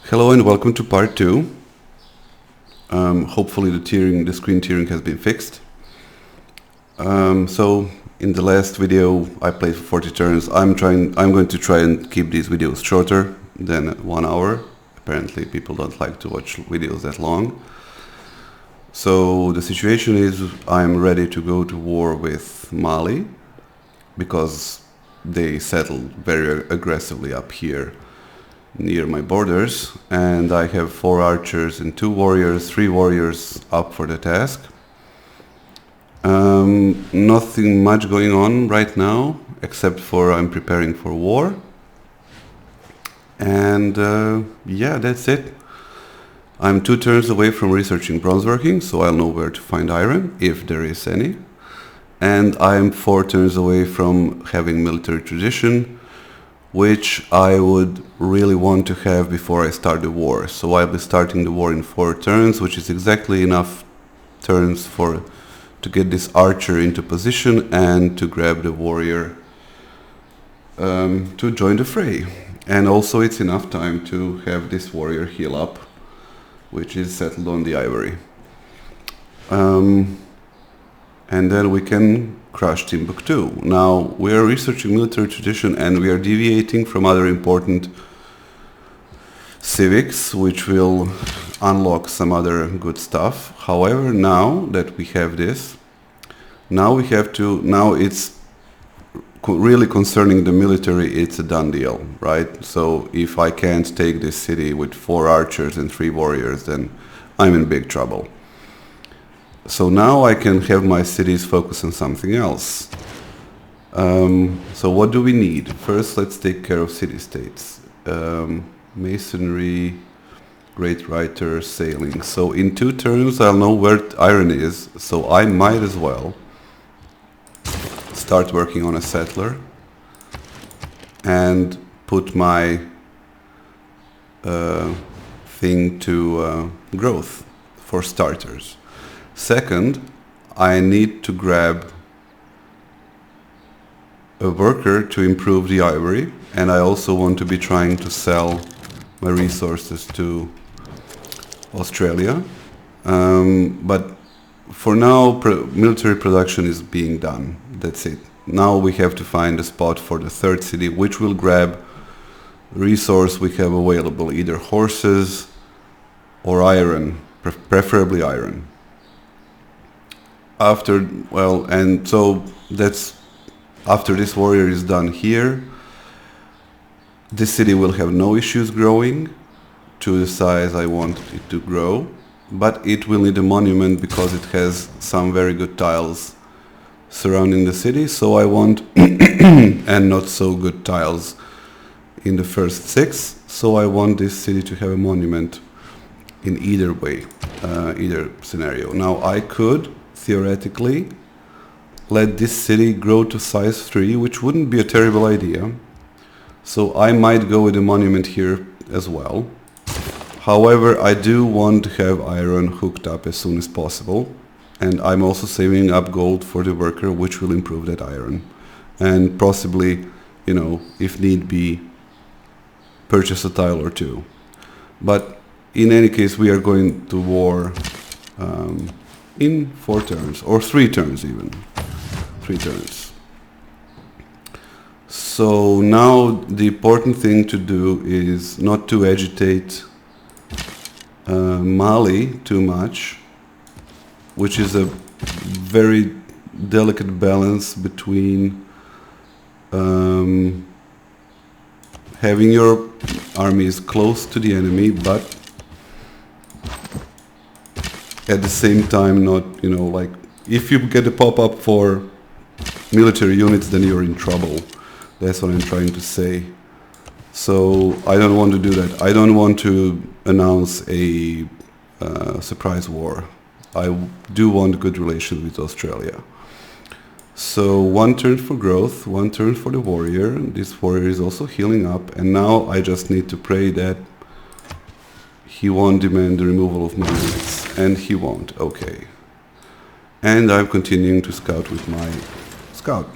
Hello and welcome to part 2. Hopefully the screen tearing has been fixed. So in the last video I played for 40 turns. I'm going to try and keep these videos shorter than 1 hour. Apparently people don't like to watch videos that long. So the situation is I'm ready to go to war with Mali because they settled very aggressively up here near my borders, and I have 4 archers and 2 warriors, 3 warriors up for the task. Nothing much going on right now except for I'm preparing for war, and yeah, that's it. I'm 2 turns away from researching bronzeworking, so I'll know where to find iron, if there is any, and I'm 4 turns away from having military tradition, which I would really want to have before I start the war. So I'll be starting the war in 4 turns, which is exactly enough turns to get this archer into position and to grab the warrior to join the fray. And also it's enough time to have this warrior heal up, which is settled on the ivory. And then we can crush Timbuktu. Now we are researching military tradition and we are deviating from other important civics, which will unlock some other good stuff. However, now that we have this, now it's really concerning the military. It's a done deal, right? So if I can't take this city with 4 archers and 3 warriors, then I'm in big trouble. So now I can have my cities focus on something else. So what do we need? First, let's take care of city-states. Masonry, great writer, sailing. So in 2 turns I'll know where iron is, so I might as well start working on a settler and put my thing to growth for starters. Second, I need to grab a worker to improve the ivory, and I also want to be trying to sell my resources to Australia. But for now, military production is being done. That's it. Now we have to find a spot for the 3rd city, which will grab resource we have available, either horses or iron, preferably iron. After this warrior is done here, this city will have no issues growing to the size I want it to grow, but it will need a monument because it has some very good tiles surrounding the city, so I want and not so good tiles in the first 6, so I want this city to have a monument in either way, either scenario. Now I could theoretically let this city grow to size 3, which wouldn't be a terrible idea. So I might go with a monument here as well. However, I do want to have iron hooked up as soon as possible. And I'm also saving up gold for the worker, which will improve that iron. And possibly, if need be, purchase a tile or 2. But in any case, we are going to war in 4 turns, or 3 turns even. 3 turns. So now the important thing to do is not to agitate Mali too much, which is a very delicate balance between having your armies close to the enemy, but at the same time not, like if you get a pop-up for military units, then you're in trouble. That's what I'm trying to say. So I don't want to do that. I don't want to announce a surprise war. I do want good relations with Australia. So 1 turn for growth, 1 turn for the warrior. This warrior is also healing up, and now I just need to pray that he won't demand the removal of my units, and he won't. Okay. And I'm continuing to scout with my scout.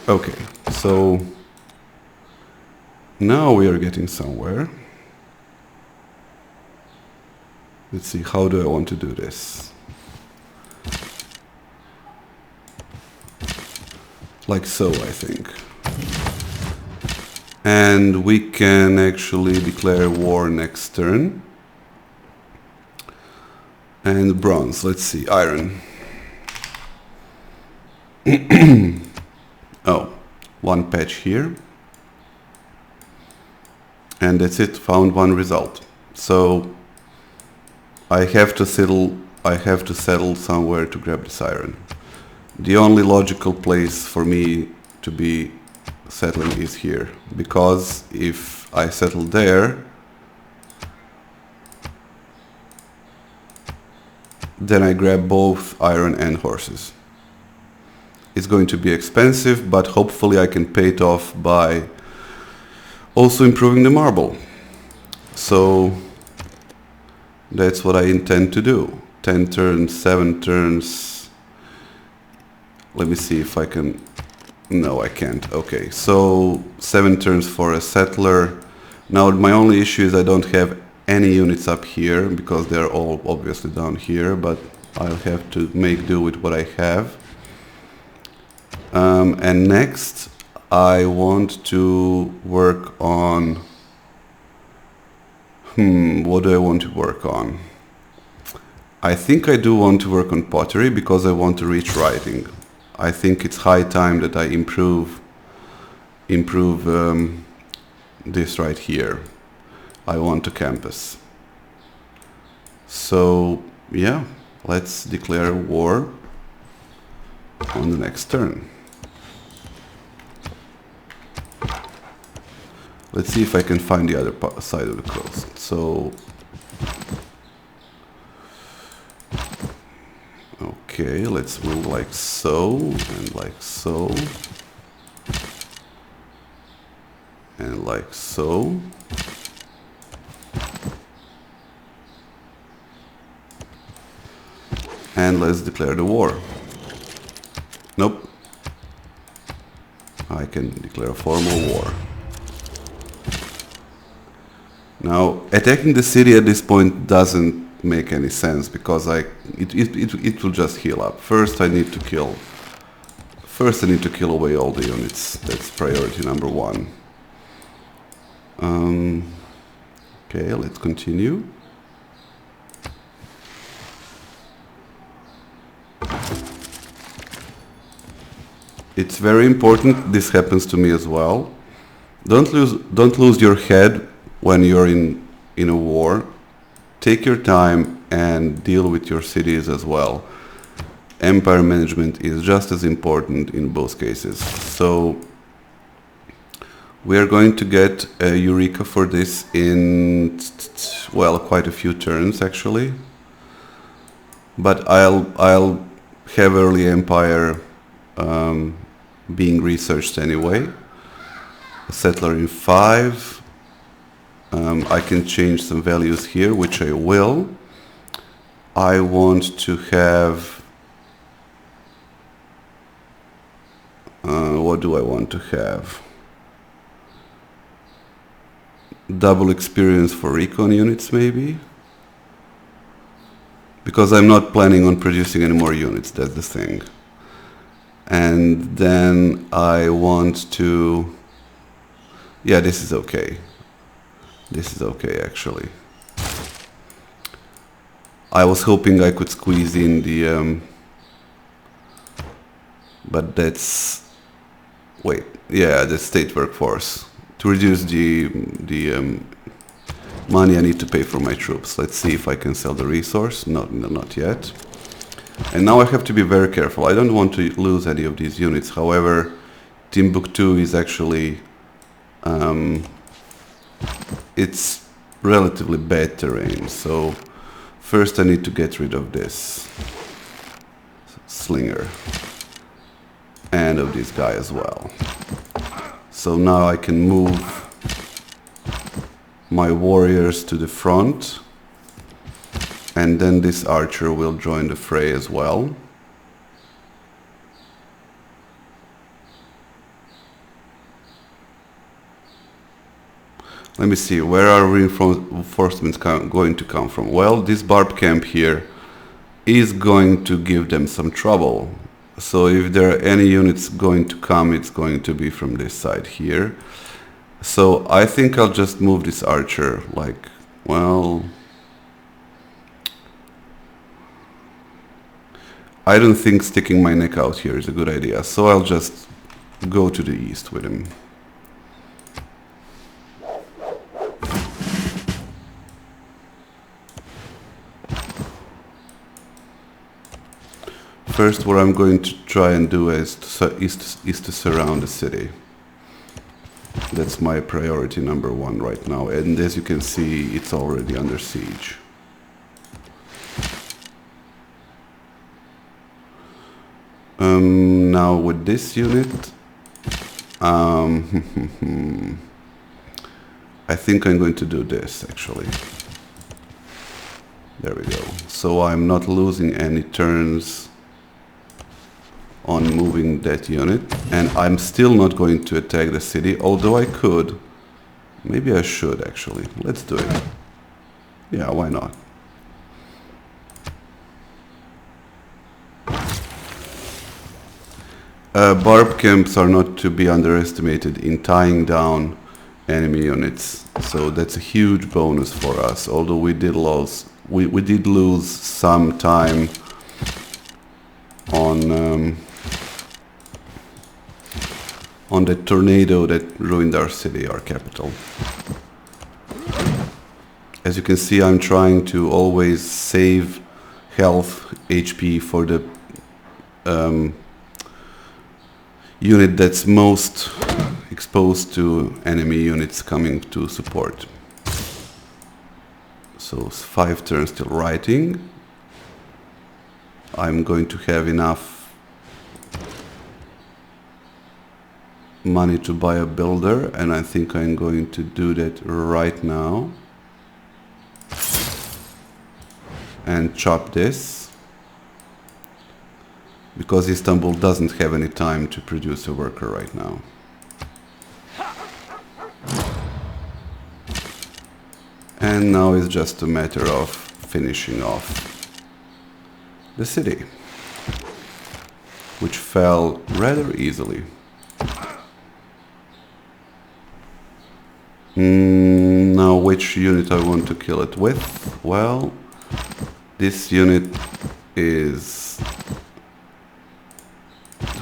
Okay, so Now we are getting somewhere. Let's see, how do I want to do this? Like so, I think. And we can actually declare war next turn. And bronze, let's see, iron. Oh, one patch here. And that's it, found one result. So I have to settle somewhere to grab this iron. The only logical place for me to be settling is here, because if I settle there, then I grab both iron and horses. It's going to be expensive, but hopefully I can pay it off by also improving the marble. So that's what I intend to do. 10 turns, 7 turns. Let me see if I can... No, I can't. Okay, so 7 turns for a settler. Now my only issue is I don't have any units up here, because they're all obviously down here, but I'll have to make do with what I have. And next I want to work on... what do I want to work on? I think I do want to work on pottery, because I want to reach writing. I think it's high time that I improve this right here. I want a campus. So yeah, let's declare war on the next turn. Let's see if I can find the other side of the coast. So okay, let's move like so, and like so, and like so. And let's declare the war. Nope. I can declare a formal war. Now, attacking the city at this point doesn't make any sense, because it will just heal up. First I need to kill away all the units. That's priority number 1. Okay, let's continue. It's very important, this happens to me as well. Don't lose your head when you're in a war. Take your time and deal with your cities as well. Empire management is just as important in both cases. So we are going to get a Eureka for this in, well, quite a few turns actually. But I'll have early empire being researched anyway. A settler in 5. I can change some values here, which I will. I want to have... what do I want to have? Double experience for recon units, maybe? Because I'm not planning on producing any more units, that's the thing. And then I want to... Yeah, this is okay. This is okay, actually. I was hoping I could squeeze in the... but that's... Wait, yeah, the state workforce. To reduce the money I need to pay for my troops. Let's see if I can sell the resource. Not yet. And now I have to be very careful. I don't want to lose any of these units. However, Timbuktu is actually... it's relatively bad terrain. So first I need to get rid of this slinger. And of this guy as well. So now I can move my warriors to the front, and then this archer will join the fray as well. Let me see, where are reinforcements going to come from? Well, this barb camp here is going to give them some trouble. So if there are any units going to come, it's going to be from this side here. So I think I'll just move this archer, like, well, I don't think sticking my neck out here is a good idea. So I'll just go to the east with him. First, what I'm going to try and do is to surround the city. That's my priority number one right now, and as you can see, it's already under siege. Now with this unit, I think I'm going to do this actually. There we go. So I'm not losing any turns on moving that unit, and I'm still not going to attack the city, although I could. Maybe I should actually. Let's do it. Yeah, why not? Barb camps are not to be underestimated in tying down enemy units, so that's a huge bonus for us, although we did lose some time on the tornado that ruined our city, our capital. As you can see, I'm trying to always save health, HP for the unit that's most exposed to enemy units coming to support. So 5 turns till writing. I'm going to have enough money to buy a builder, and I think I'm going to do that right now and chop this, because Istanbul doesn't have any time to produce a worker right now. And now it's just a matter of finishing off the city, which fell rather easily. Now which unit I want to kill it with? Well, this unit is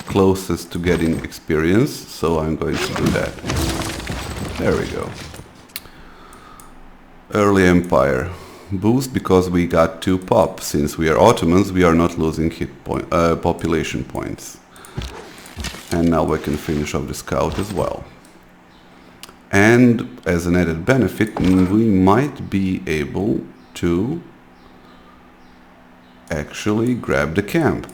closest to getting experience, so I'm going to do that. There we go. Early Empire boost because we got 2 pop. Since we are Ottomans, we are not losing population points. And now we can finish off the scout as well. And as an added benefit, we might be able to actually grab the camp.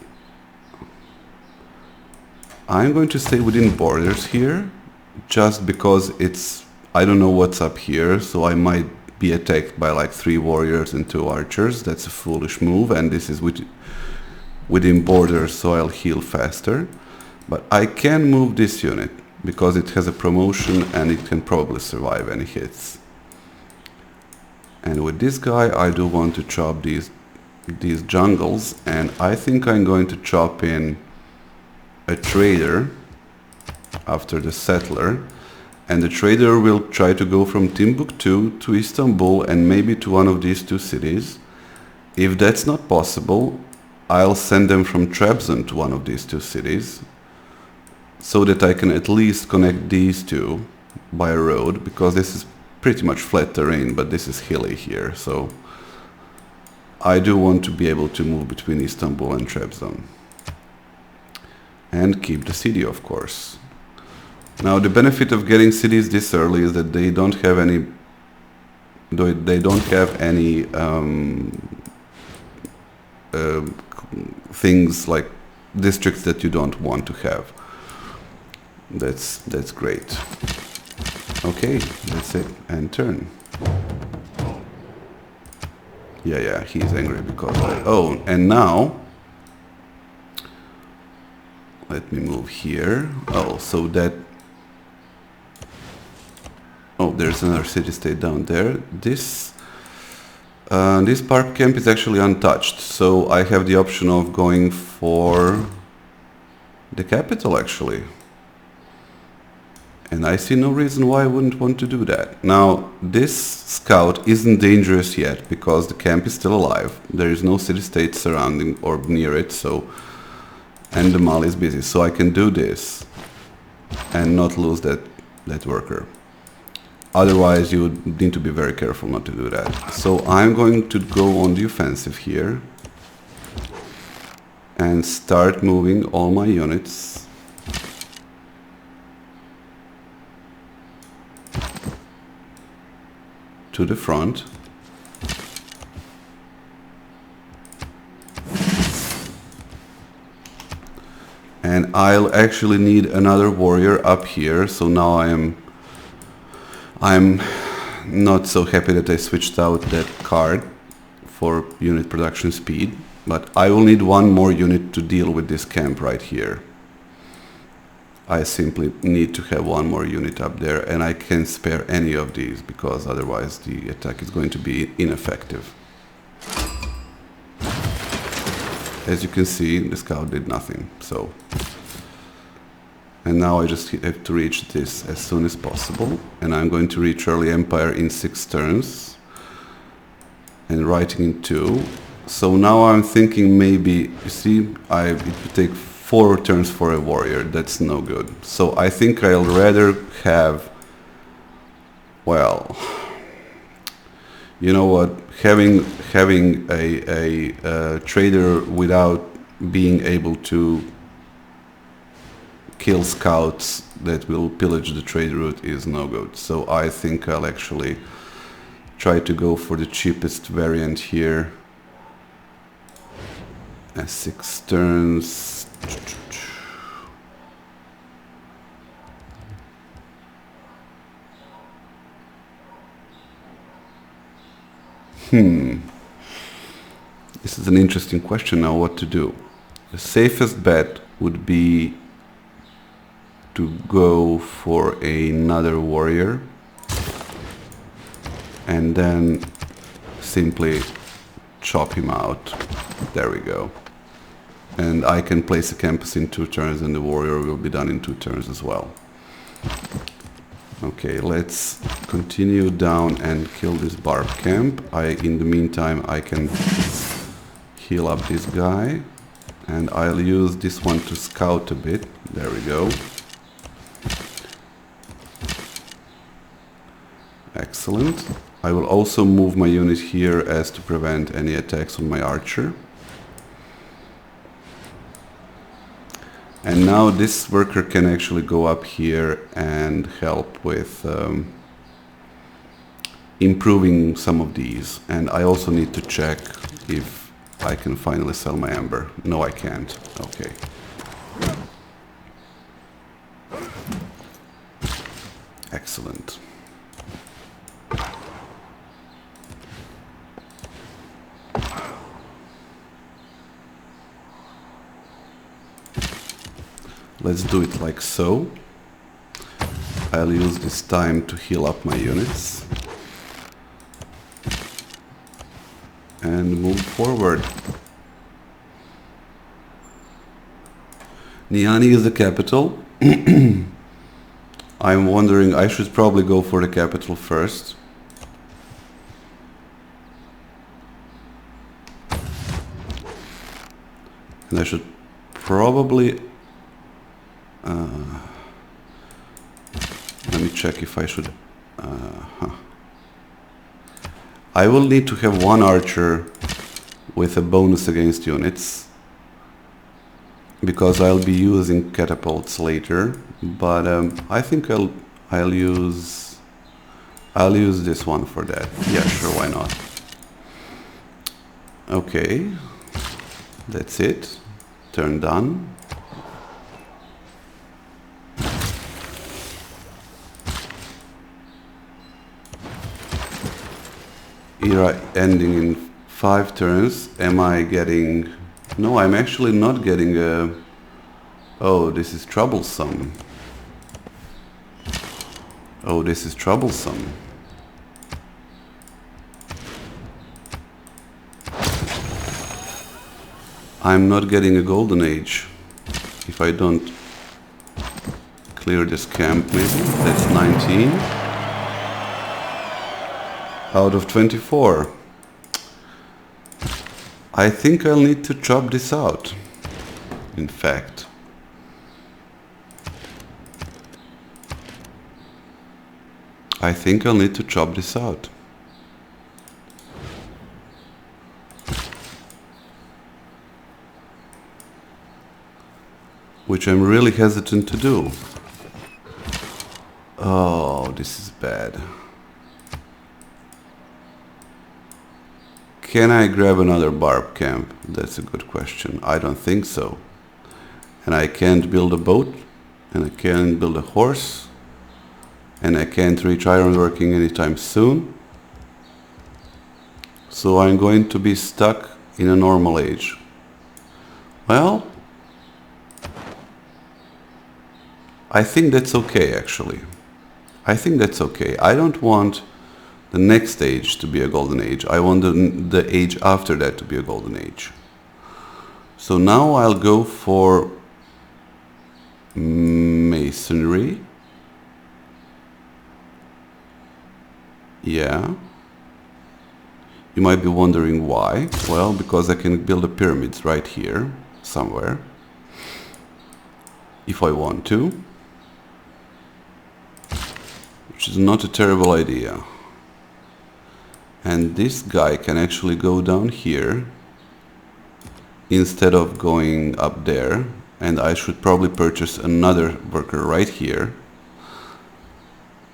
I'm going to stay within borders here, just because I don't know what's up here, so I might be attacked by like 3 warriors and 2 archers. That's a foolish move, and this is within borders, so I'll heal faster. But I can move this unit, because it has a promotion and it can probably survive any hits. And with this guy, I do want to chop these jungles, and I think I'm going to chop in a trader after the settler, and the trader will try to go from Timbuktu to Istanbul and maybe to one of these 2 cities. If that's not possible, I'll send them from Trabzon to one of these 2 cities, so that I can at least connect these 2 by a road, because this is pretty much flat terrain, but this is hilly here, so I do want to be able to move between Istanbul and Trabzon. And keep the city, of course. Now the benefit of getting cities this early is that they don't have any things like districts that you don't want to have. That's great. Okay, that's it. And turn. Yeah, he's angry because oh, and now let me move here. Oh, so that... Oh, there's another city-state down there. This barb camp is actually untouched, so I have the option of going for the capital actually. And I see no reason why I wouldn't want to do that. Now, this scout isn't dangerous yet because the camp is still alive. There is no city-state surrounding or near it, so, and the mall is busy. So I can do this and not lose that worker. Otherwise, you would need to be very careful not to do that. So I'm going to go on the offensive here and start moving all my units to the front. And I'll actually need another warrior up here, so now I'm not so happy that I switched out that card for unit production speed, but I will need one more unit to deal with this camp right here. I simply need to have one more unit up there, and I can't spare any of these because otherwise the attack is going to be ineffective. As you can see, the scout did nothing, so. And now I just have to reach this as soon as possible, and I'm going to reach early empire in 6 turns and writing in 2. So now I'm thinking maybe, you see, it would take 4 turns for a warrior. That's no good. So I think I'll rather have, well, you know what, having a trader without being able to kill scouts that will pillage the trade route is no good. So I think I'll actually try to go for the cheapest variant here. 6 turns. This is an interesting question now, what to do. The safest bet would be to go for another warrior and then simply chop him out. There we go. And I can place a campus in 2 turns and the warrior will be done in 2 turns as well. Okay, let's continue down and kill this barb camp. In the meantime, I can heal up this guy, and I'll use this one to scout a bit. There we go. Excellent. I will also move my unit here as to prevent any attacks on my archer. And now this worker can actually go up here and help with improving some of these. And I also need to check if I can finally sell my amber. No, I can't. Okay. Excellent. Let's do it like so. I'll use this time to heal up my units and move forward. Niani is the capital. I'm wondering, I should probably go for the capital first. And I should probably let me check if I should. I will need to have one archer with a bonus against units because I'll be using catapults later. But I think I'll use this one for that. Yeah, sure, why not? Okay, that's it. Turn done. Era ending in 5 turns. Am I getting... No, I'm actually not getting a... Oh, this is troublesome. Oh, this is troublesome. I'm not getting a golden age if I don't clear this camp, maybe. That's 19 out of 24. I think I'll need to chop this out, in fact. I think I'll need to chop this out. Which I'm really hesitant to do. Oh, this is bad. Can I grab another barb camp? That's a good question. I don't think so. And I can't build a boat, and I can't build a horse, and I can't reach ironworking anytime soon. So I'm going to be stuck in a normal age. Well, I think that's okay, actually. I think that's okay. I don't want the next age to be a golden age. I want the age after that to be a golden age. So now I'll go for masonry. Yeah. You might be wondering why. Well, because I can build the pyramids right here, somewhere, if I want to. Which is not a terrible idea. And this guy can actually go down here instead of going up there. And I should probably purchase another worker right here,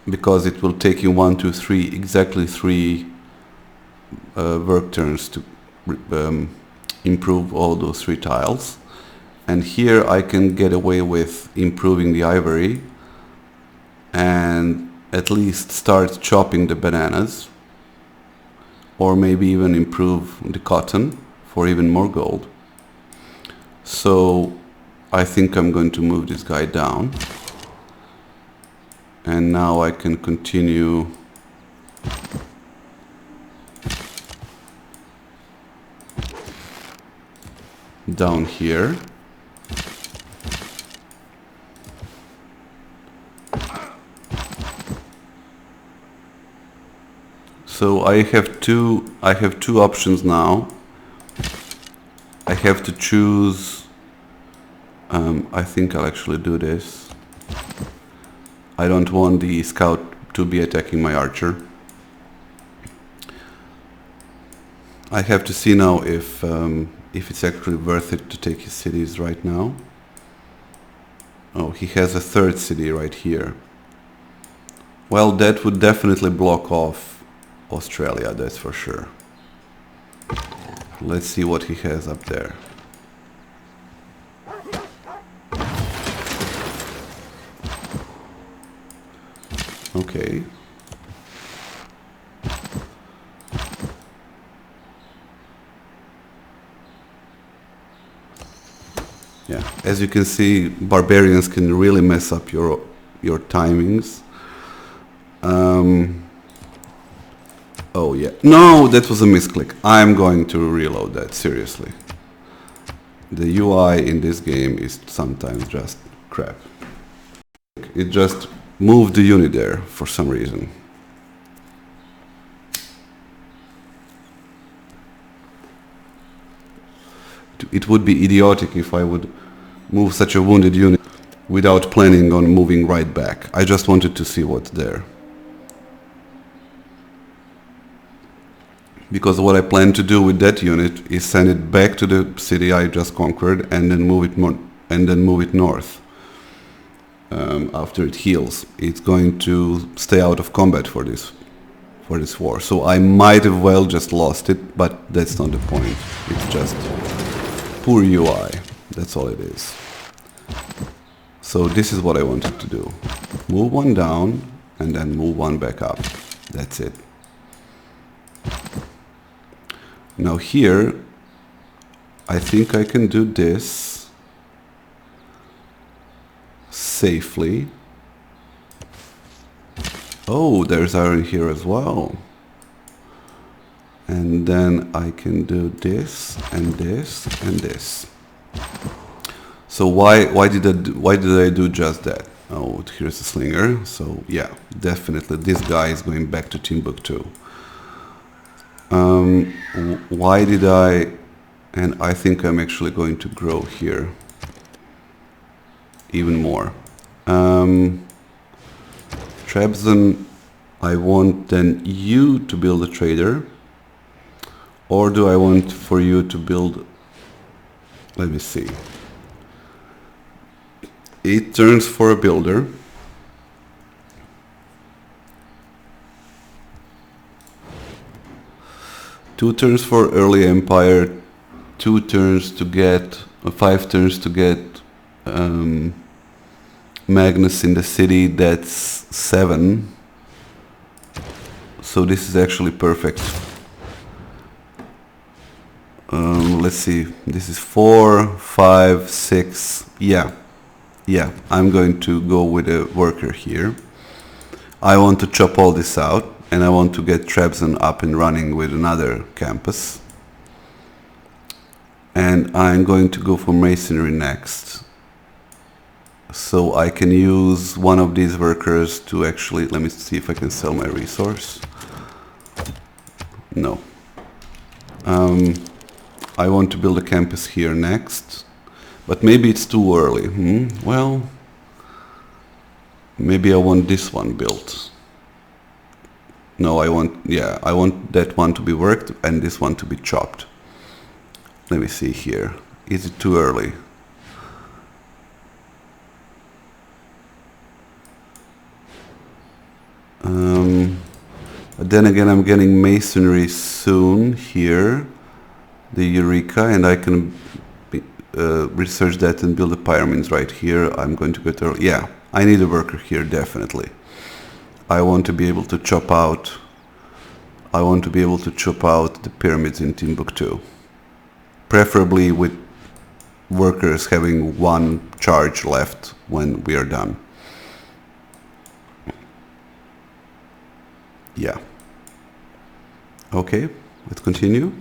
because it will take you 1, 2, 3, exactly 3 work turns to improve all those 3 tiles. And here I can get away with improving the ivory and at least start chopping the bananas, or maybe even improve the cotton for even more gold. So I think I'm going to move this guy down, and now I can continue down here. So I have two options now. I have to choose. I think I'll actually do this. I don't want the scout to be attacking my archer. I have to see now if it's actually worth it to take his cities right now. Oh, he has a 3rd city right here. Well, that would definitely block off Australia, that's for sure. Let's see what he has up there. Okay. Yeah, as you can see, barbarians can really mess up your timings. Oh yeah, no, that was a misclick. I'm going to reload that, seriously. The UI in this game is sometimes just crap. It just moved the unit there for some reason. It would be idiotic if I would move such a wounded unit without planning on moving right back. I just wanted to see what's there. Because what I plan to do with that unit is send it back to the city I just conquered and then move it north. After it heals, it's going to stay out of combat for this war. So I might have well just lost it, but that's not the point. It's just poor UI. That's all it is. So this is what I wanted to do. Move one down and then move one back up. That's it. Now here, I think I can do this safely. Oh, there's iron here as well. And then I can do this and this and this. So why did I do just that? Oh, here's a slinger. So yeah, definitely this guy is going back to Timbuktu. Why did I? And I think I'm actually going to grow here even more. Trabzon, I want then you to build a trader, or do I want for you to build? Let me see. 8 turns for a builder. Two turns for early empire, 2 turns to get, 5 turns to get Magnus in the city. That's 7. So this is actually perfect. Let's see, this is 4, 5, 6, yeah, I'm going to go with a worker here. I want to chop all this out, and I want to get Trabzon up and running with another campus. And I'm going to go for masonry next. So I can use one of these workers to actually, let me see if I can sell my resource. No. I want to build a campus here next, but maybe it's too early. Well, maybe I want this one built. No, I want that one to be worked and this one to be chopped. Let me see here. Is it too early? But then again, I'm getting masonry soon here, the Eureka, and I can research that and build the pyramids right here. I'm going to get early. Yeah, I need a worker here, definitely. I want to be able to chop out. I want to be able to chop out the pyramids in Timbuktu, preferably with workers having 1 charge left when we are done. Yeah. Okay, let's continue.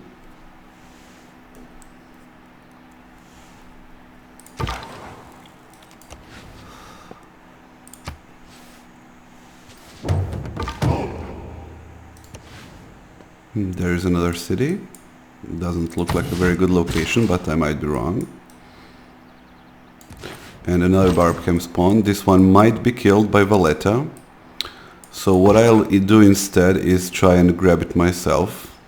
There is another city. Doesn't look like a very good location, but I might be wrong. And another Barbcam spawn. This one might be killed by Valletta. So what I'll do instead is try and grab it myself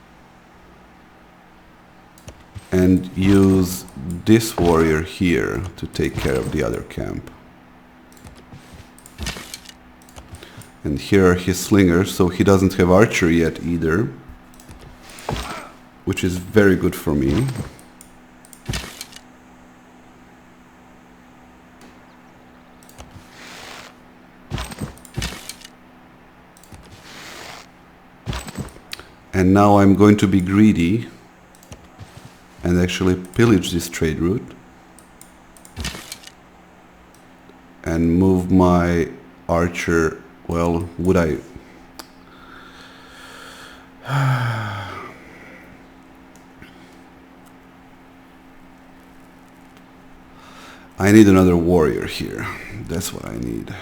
and use this warrior here to take care of the other camp. And here are his slingers, so he doesn't have archery yet either, which is very good for me. And now I'm going to be greedy and actually pillage this trade route and move my archer. Well, would I? I need another warrior here. That's what I need.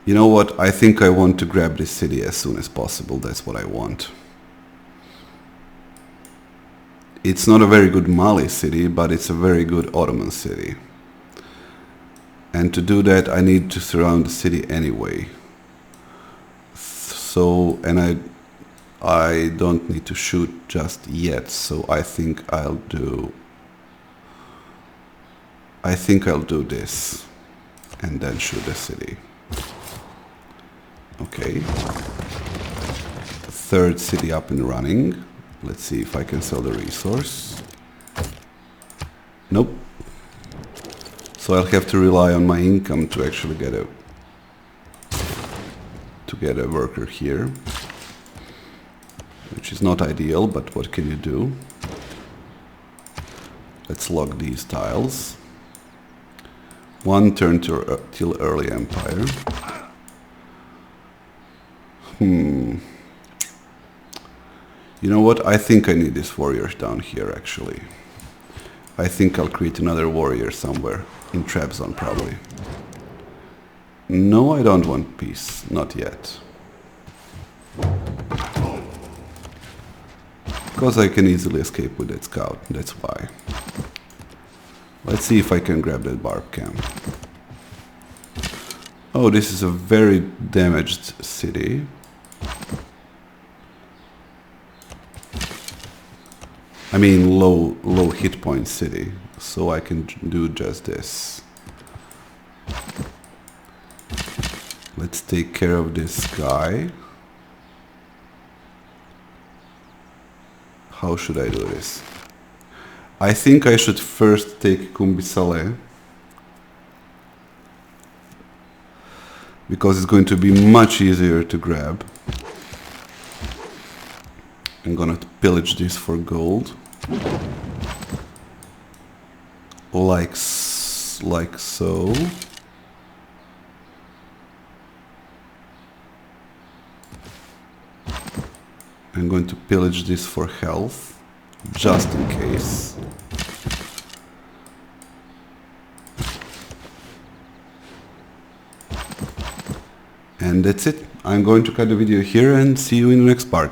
You know what? I think I want to grab this city as soon as possible. That's what I want. It's not a very good Mali city, but it's a very good Ottoman city. And to do that, I need to surround the city anyway. So, and I don't need to shoot just yet. So I think I'll do this and then shoot the city. Okay. Third city up and running. Let's see if I can sell the resource. Nope. So I'll have to rely on my income to actually get a worker here, which is not ideal, but what can you do? Let's log these tiles. 1 turn till early empire. You know what? I think I need this warrior down here, actually. I think I'll create another warrior somewhere. In trap zone, probably. No, I don't want peace. Not yet. Because I can easily escape with that scout. That's why. Let's see if I can grab that barb camp. Oh, this is a very damaged city. I mean low hit point city, so I can do just this. Let's take care of this guy. How should I do this? I think I should first take Kumbisale, because it's going to be much easier to grab. I'm gonna pillage this for gold. Like so. I'm going to pillage this for health, just in case. And that's it. I'm going to cut the video here and see you in the next part.